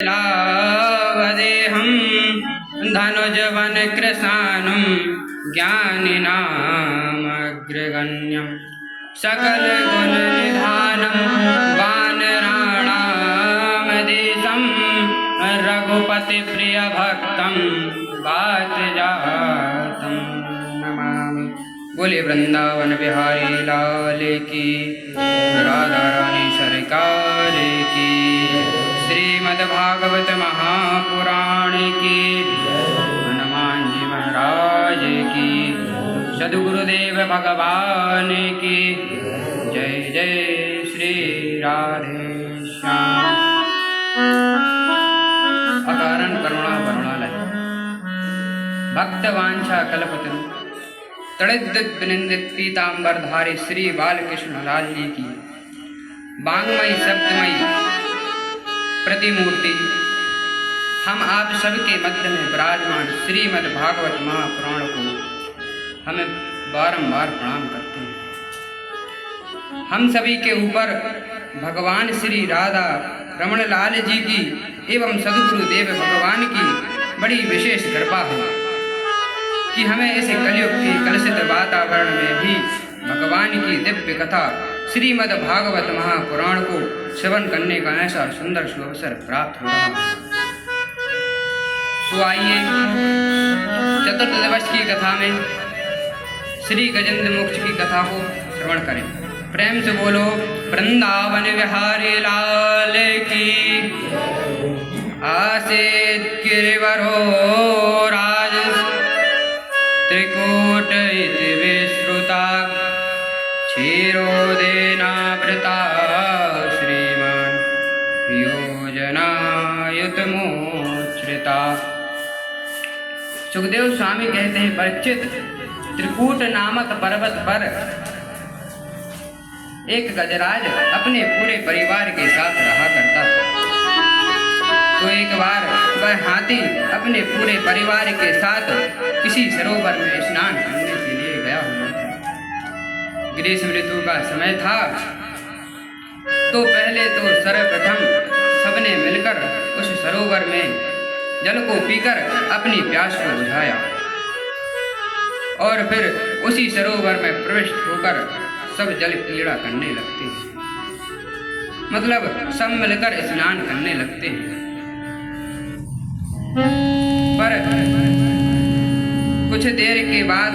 लावदेहं धनुजवन कृशानं ज्ञानिनामग्रगण्यं सकलगुणनिधानं वानराणामधीशं रघुपतिप्रियभक्तं वातजातं नमामि। बोले वृंदावन बिहारी लाल की, राधा रानी सरकार की, श्रीमद्भागवत महापुराण की, हनुमान जी महाराज की, सद्गुरुदेव भगवान की जय जय। श्री राधे श्याम। अकारण करुणा करुणालय भक्तवांछा कल्पतरु तड़िद्युत विनिंदित पीताम्बरधारी श्री बालकृष्ण लाल जी की वांग्मयी शब्दमयी प्रतिमूर्ति हम आप सबके मध्य में विराजमान श्रीमद् भागवत महापुराण को हमें बारंबार प्रणाम करते हैं। हम सभी के ऊपर भगवान श्री राधा रमण लाल जी की एवं सद्गुरुदेव भगवान की बड़ी विशेष कृपा है कि हमें इस कलयुग के कलुषित वातावरण में भी भगवान की दिव्य कथा श्रीमद् भागवत महापुराण को श्रवण करने का ऐसा सुंदर सुअवसर प्राप्त हो रहा है। तो आइए चतुर्थ दिवस की कथा में श्री गजेंद्र मोक्ष की कथा को श्रवण करें। प्रेम से बोलो वृंदावन बिहारी लाल की। आसेत गिरिवरो राज त्रिकूट इति विश्रुता क्षीरोदेनावृता श्रीमान योजनायुतमोच्छ्रिता। सुखदेव स्वामी कहते हैं, परीक्षित, त्रिकूट नामक पर्वत पर एक गजराज अपने पूरे परिवार के साथ रहा करता था। तो एक बार वह हाथी अपने पूरे परिवार के साथ किसी सरोवर में स्नान करने के लिए गया हुआ था। ग्रीष्म ऋतु का समय था। तो पहले तो सर्वप्रथम सबने मिलकर उस सरोवर में जल को पीकर अपनी प्यास को बुझाया और फिर उसी सरोवर में प्रविष्ट होकर सब जल क्रीड़ा करने लगते हैं, मतलब सब मिलकर स्नान करने लगते हैं। पर कुछ देर के बाद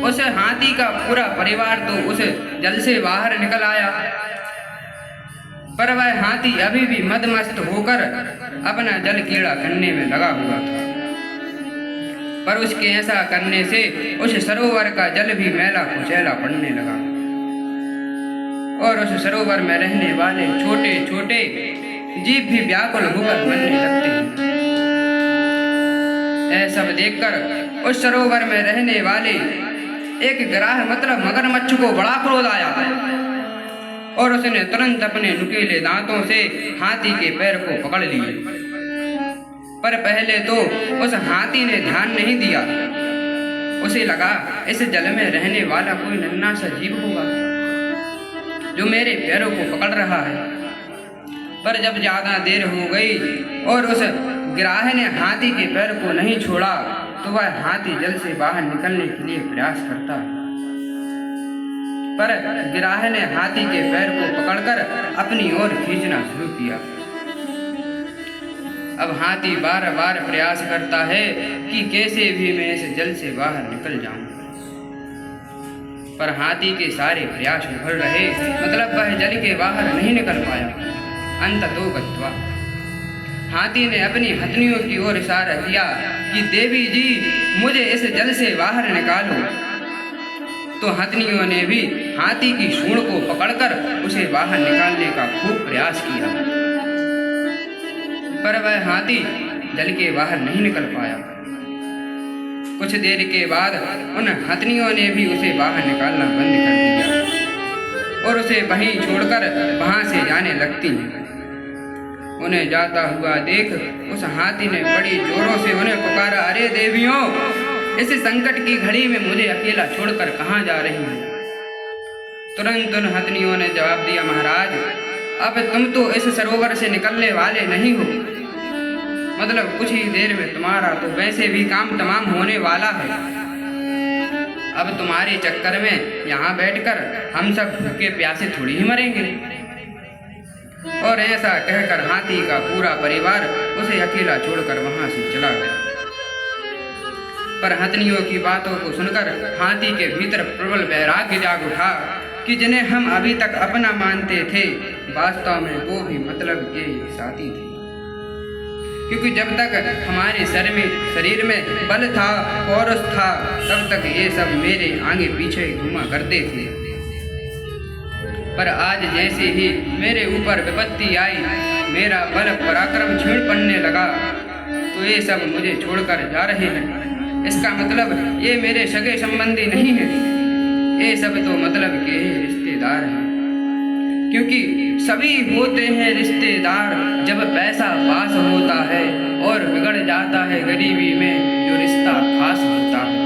उस हाथी का पूरा परिवार तो उस जल से बाहर निकल आया, पर वह हाथी अभी भी मदमस्त होकर अपना जल क्रीड़ा करने में लगा हुआ था। पर उसके ऐसा करने से उस सरोवर का जल भी मैला कुचैला पड़ने लगा और उस सरोवर में रहने वाले छोटे छोटे जीव भी व्याकुल होकर मरने लगते हैं। ऐसा देखकर उस सरोवर में रहने वाले एक ग्राह मतलब मगरमच्छ को बड़ा क्रोध आया और उसने तुरंत अपने नुकीले दांतों से हाथी के पैर को पकड़ लिए। पर पहले तो उस हाथी ने ध्यान नहीं दिया। उसे लगा इस जल में रहने वाला कोई नन्हा सा जीव होगा जो मेरे पैरों को पकड़ रहा है। पर जब ज्यादा देर हो गई और उस गिराह ने हाथी के पैर को नहीं छोड़ा तो वह हाथी जल से बाहर निकलने के लिए प्रयास करता है। पर गिराह ने हाथी के पैर को पकड़कर अपनी ओर खींचना शुरू किया। अब हाथी बार बार प्रयास करता है कि कैसे भी मैं इस जल से बाहर निकल जाऊं, पर हाथी के सारे प्रयास विफल रहे, मतलब वह जल के बाहर नहीं निकल पाया। अंततो गत्वा हाथी ने अपनी हथनियों की ओर इशारा किया कि देवी जी मुझे इस जल से बाहर निकालो। तो हथनियों ने भी हाथी की सूंड को पकड़कर उसे बाहर निकालने का खूब प्रयास किया, पर वह हाथी जल के बाहर नहीं निकल पाया। कुछ देर के बाद उन हथनियों ने भी उसे बाहर निकालना बंद कर दिया और उसे वहीं छोड़कर वहां से जाने लगती हैं। उन्हें जाता हुआ देख उस हाथी ने बड़ी जोरों से उन्हें पुकारा, अरे देवियों, इस संकट की घड़ी में मुझे अकेला छोड़कर कहाँ जा रही हैं? तुरंत उन हथनियों ने जवाब दिया, महाराज अब तुम तो इस सरोवर से निकलने वाले नहीं हो, मतलब कुछ ही देर में तुम्हारा तो वैसे भी काम तमाम होने वाला है। अब तुम्हारे चक्कर में यहाँ बैठकर हम सब भूखे प्यासे थोड़ी ही मरेंगे। और ऐसा कहकर हाथी का पूरा परिवार उसे अकेला छोड़कर वहां से चला गया। पर हथनियों की बातों को सुनकर हाथी के भीतर प्रबल वैराग्य जाग उठा कि जिन्हें हम अभी तक अपना मानते थे, वास्तव में वो भी मतलब के साथी थे। क्योंकि जब तक हमारे शरीर में बल था, पौरुष था, तब तक ये सब मेरे आगे पीछे घूमा करते थे। पर आज जैसे ही मेरे ऊपर विपत्ति आई, मेरा बल पराक्रम छीण पड़ने लगा, तो ये सब मुझे छोड़कर जा रहे हैं। इसका मतलब ये मेरे सगे संबंधी नहीं है, ये सब तो मतलब के रिश्तेदार हैं। क्योंकि सभी होते हैं रिश्तेदार जब पैसा पास होता है, और बिगड़ जाता है गरीबी में जो रिश्ता खास होता है।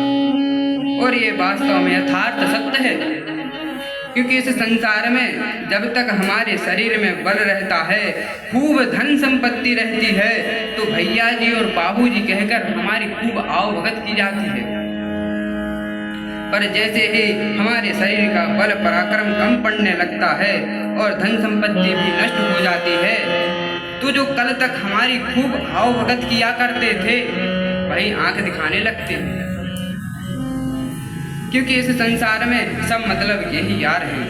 और ये वास्तव में यथार्थ सत्य है, क्योंकि इस संसार में जब तक हमारे शरीर में बल रहता है, खूब धन संपत्ति रहती है, तो भैया जी और बाबू जी कहकर हमारी खूब आओ भगत की जाती है। पर जैसे ही हमारे शरीर का बल पराक्रम कम पड़ने लगता है और धन संपत्ति भी नष्ट हो जाती है, तो जो कल तक हमारी खूब आओ भगत किया करते थे, वही आंख दिखाने लगते हैं। क्योंकि इस संसार में सब मतलब यही यार हैं।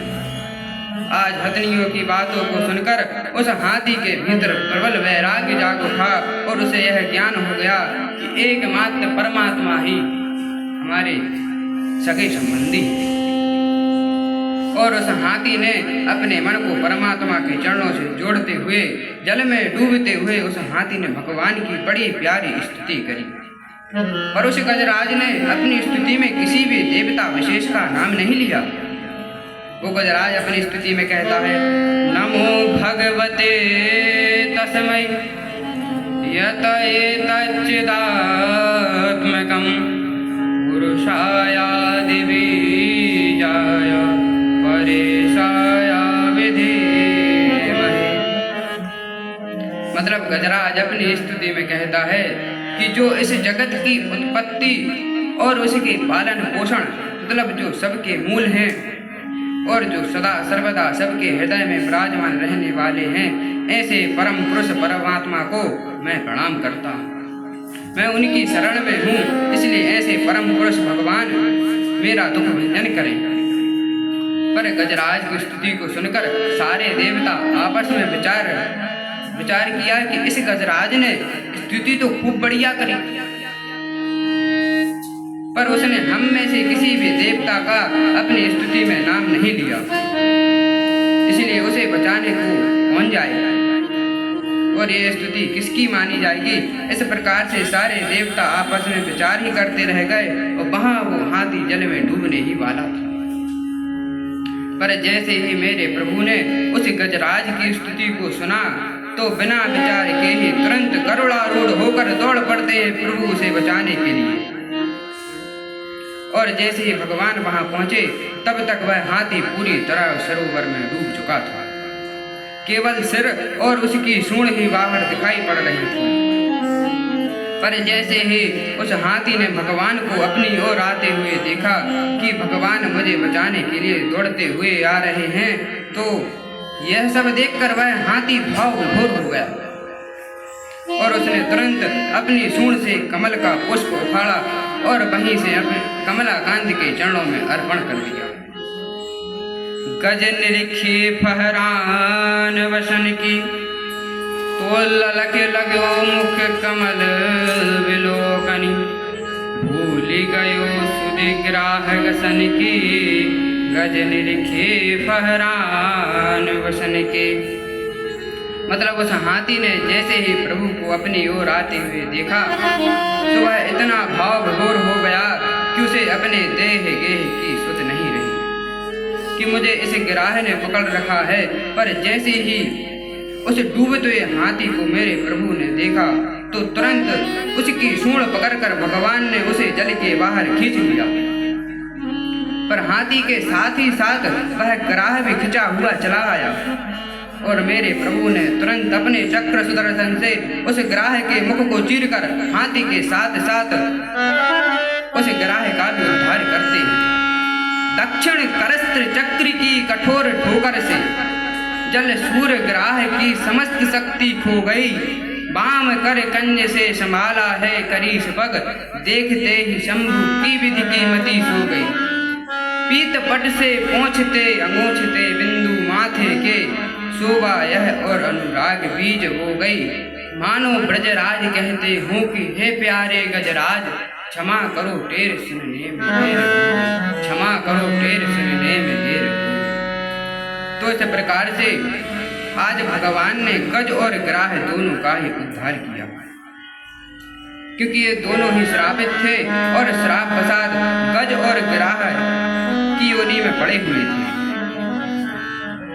आज हथनियों की बातों को सुनकर उस हाथी के भीतर प्रबल वैराग्य जाग उठा और उसे यह ज्ञान हो गया कि एकमात्र परमात्मा ही हमारे सगे संबंधी है। और उस हाथी ने अपने मन को परमात्मा के चरणों से जोड़ते हुए, जल में डूबते हुए उस हाथी ने भगवान की बड़ी प्यारी स्तुति करी। पर उस गजराज ने अपनी स्तुति में किसी भी देवता विशेष का नाम नहीं लिया। वो गजराज अपनी स्तुति में कहता है, नमो भगवते तस्मै यत एतच्चिदात्मकं पुरुषाय दिव्याय परेशाय विधीमहे। मतलब गजराज अपनी स्तुति में कहता है कि जो इस जगत की उत्पत्ति और उसके पालन पोषण, मतलब जो सबके मूल हैं और जो सदा सर्वदा सबके हृदय में विराजमान रहने वाले हैं, ऐसे परम पुरुष परमात्मा को मैं प्रणाम करता हूँ। मैं उनकी शरण में हूँ, इसलिए ऐसे परम पुरुष भगवान मेरा दुख भंजन करें। पर गजराज की स्तुति को सुनकर सारे देवता आपस में विचार किया कि इस गजराज ने स्तुति तो खूब बढ़िया करी, पर उसने हम में से किसी भी देवता का अपनी स्तुति में नाम नहीं लिया, इसलिए उसे बचाने को कौन जाएगा और ये स्तुति किसकी मानी जाएगी। इस प्रकार से सारे देवता आपस में विचार ही करते रह गए और वहां वो हाथी जल में डूबने ही वाला था। पर जैसे ही मेरे प्रभु ने उस गजराज की स्तुति को सुना, तो बिना विचार के ही तुरंत गरुड़ारूढ़ होकर दौड़ पड़ते हैं प्रभु उसे बचाने के लिए। और जैसे ही भगवान वहां पहुंचे, तब तक वह हाथी पूरी तरह सरोवर में डूब चुका था। केवल सिर और उसकी सूंड ही बाहर दिखाई पड़ रही थी। पर जैसे ही उस हाथी ने भगवान को अपनी ओर आते हुए देखा कि भगवान मुझे बचाने के लिए दौड़ते हुए आ रहे हैं, तो यह सब देखकर वह हाथी भाव विभोर हो गया और उसने तुरंत अपनी सूंड से कमल का पुष्प उखाड़ा और वहीं से अपने कमलाकांत के चरणों में अर्पण कर दिया। गज निरीखे फहरान वसन की, तो ललक लगो मुख कमल विलोकनी, भूली गयो सुदिग्राह गसन की, गज निरीखे फहरान वसन के। मतलब उस हाथी ने जैसे ही प्रभु को अपनी ओर आते हुए देखा, तो वह इतना भाव विभोर हो गया कि उसे अपने देह गेह की सुध नहीं रही कि मुझे इस गिराह ने पकड़ रखा है। पर जैसे ही उस डूबते हुए हाथी को मेरे प्रभु ने देखा, तो तुरंत उसकी सूंड पकड़कर भगवान ने उसे जल के बाहर खींच लिया। पर हाथी के साथ ही साथ वह गिराह भी खिंचा हुआ चला आया और मेरे प्रभु ने तुरंत अपने चक्र सुदर्शन से उस ग्राह के मुख को चीरकर हाथी के साथ साथ उस ग्राह का भी उद्धार करते हैं। दक्षिण करस्त्र चक्र की कठोर ठोकर से जल सूर्य ग्राह की समस्त शक्ति खो गई। बाम कर कंज से संभाला है करीस पग, देखते ही शंभु की विधि की मति सो गई। पीत पट से पहुँचते अंगोछते बिंदु माथे के, शोभा यह और अनुराग बीज हो गई। मानो ब्रजराज कहते हूँ कि हे प्यारे गजराज, क्षमा करो टेर सुनने में देर हो, क्षमा करो टेर सुनने में देर हो। तो इस प्रकार से आज भगवान ने गज और ग्राह दोनों का ही उद्धार किया, क्योंकि ये दोनों ही श्रापित थे और श्राप प्रसाद गज और ग्राह की योनि में पड़े हुए थे।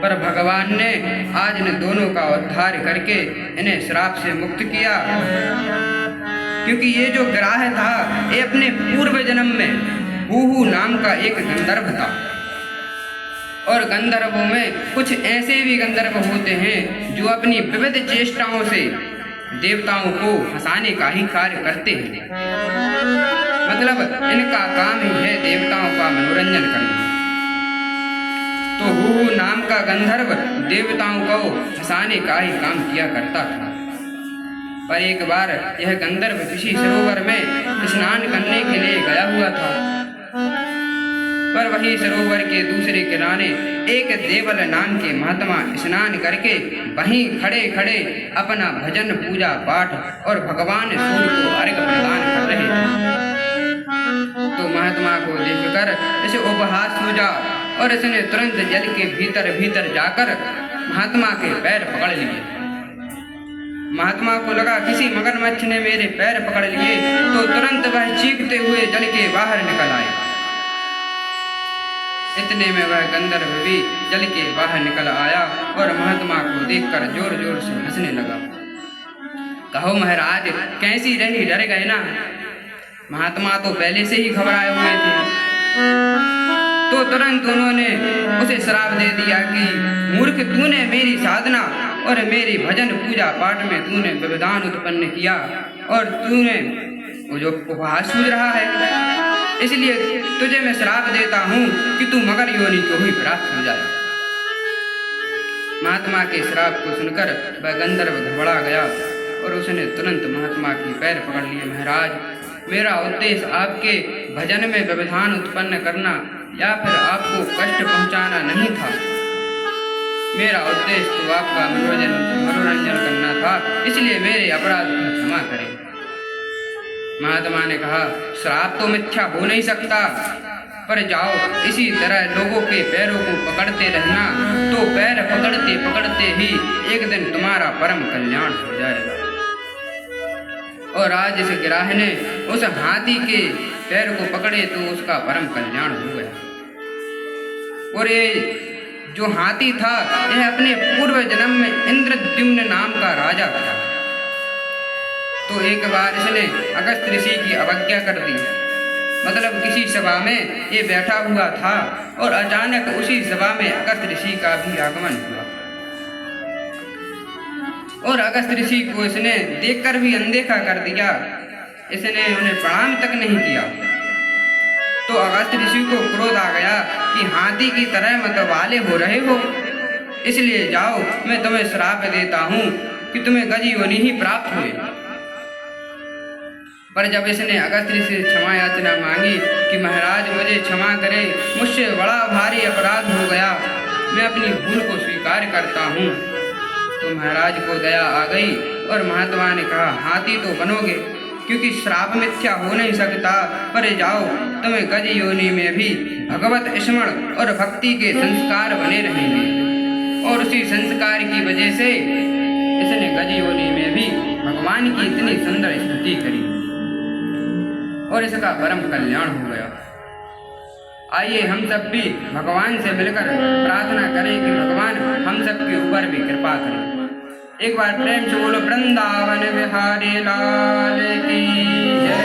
पर भगवान ने आज इन दोनों का उद्धार करके इन्हें श्राप से मुक्त किया, क्योंकि ये जो ग्राह था ये अपने पूर्व जन्म में हूहू नाम का एक गंधर्व था। और गंधर्वों में कुछ ऐसे भी गंधर्व होते हैं जो अपनी विविध चेष्टाओं से देवताओं को हंसाने का ही कार्य करते हैं। मतलब इनका काम ही है देवताओं का मनोरंजन करना। तो हूहू नाम का गंधर्व देवताओं को हंसाने का ही काम किया करता था। पर एक बार यह गंधर्व किसी सरोवर में स्नान करने के लिए गया हुआ था। पर वही सरोवर के दूसरे किनारे एक देवल नाम के महात्मा स्नान करके वहीं खड़े खड़े अपना भजन पूजा पाठ और भगवान सूर्य को अर्घ्य प्रदान कर रहे थे। तो महात्मा को देखकर इसे उपहास सूझा और इसने तुरंत जल के भीतर भीतर जाकर महात्मा के पैर पकड़ लिए। महात्मा को लगा किसी मगरमच्छ ने मेरे पैर पकड़ लिए, तो तुरंत वह चीखते हुए जल के बाहर निकल आए। इतने में वह गंधर्व भी जल के बाहर निकल आया और महात्मा को देखकर जोर जोर से हंसने लगा। कहो महाराज, कैसी रही, डर गए ना? महात्मा तो पहले से ही घबराए हुए थे। तो तुरंत उन्होंने उसे श्राप दे दिया कि मूर्ख, तूने मेरी साधना और मेरी भजन पूजा पाठ में तूने व्यवधान उत्पन्न किया और तूने वो जो उपहास सूझ रहा है, इसलिए तुझे मैं श्राप देता हूँ कि तू मगर योनि को ही प्राप्त हो जाए। महात्मा के श्राप को सुनकर वह गंधर्व घबरा गया और उसने तुरंत महात्मा के पैर पकड़ लिए। महाराज, मेरा उद्देश्य आपके भजन में व्यवधान उत्पन्न करना या फिर आपको कष्ट पहुंचाना नहीं था। मेरा उद्देश्य तो आपका मनोरंजन करना था, इसलिए मेरे अपराध को क्षमा करें। महात्मा ने कहा, श्राप तो मिथ्या हो नहीं सकता, पर जाओ इसी तरह लोगों के पैरों को पकड़ते रहना, तो पैर पकड़ते पकड़ते ही एक दिन तुम्हारा परम कल्याण हो जाएगा। और आज इस ग्राह ने उस हाथी के पैर को पकड़े तो उसका परम कल्याण हो गया। और ये जो हाथी था यह अपने पूर्व जन्म में इंद्रद्युम्न नाम का राजा था। तो एक बार इसने अगस्त ऋषि की अवज्ञा कर दी। मतलब किसी सभा में ये बैठा हुआ था और अचानक उसी सभा में अगस्त ऋषि का भी आगमन हुआ और अगस्त ऋषि को इसने देखकर भी अनदेखा कर दिया। इसने उन्हें प्रणाम तक नहीं किया। तो अगस्त ऋषि को क्रोध आ गया कि हाथी की तरह मतवाले हो रहे हो, इसलिए जाओ मैं तुम्हें श्राप देता हूँ कि तुम्हें गज योनि ही प्राप्त हुए। पर जब इसने अगस्त ऋषि से क्षमा याचना मांगी कि महाराज मुझे क्षमा करे, मुझसे बड़ा भारी अपराध हो गया, मैं अपनी भूल को स्वीकार करता हूँ, तो महाराज को दया आ गई और महात्मा ने कहा, हाथी तो बनोगे क्योंकि श्राप मिथ्या हो नहीं सकता, पर जाओ तुम्हें गज योनि में भी भगवत स्मरण और भक्ति के संस्कार बने रहेंगे। और उसी संस्कार की वजह से इसने गज योनि में भी भगवान की इतनी सुंदर स्तुति करी और इसका परम कल्याण हो गया। आइए हम सब भी भगवान से मिलकर प्रार्थना करें कि भगवान हम सब के ऊपर भी कृपा करें। एक बार प्रेम से बोलो, वृंदावन बिहारी लाल की जय।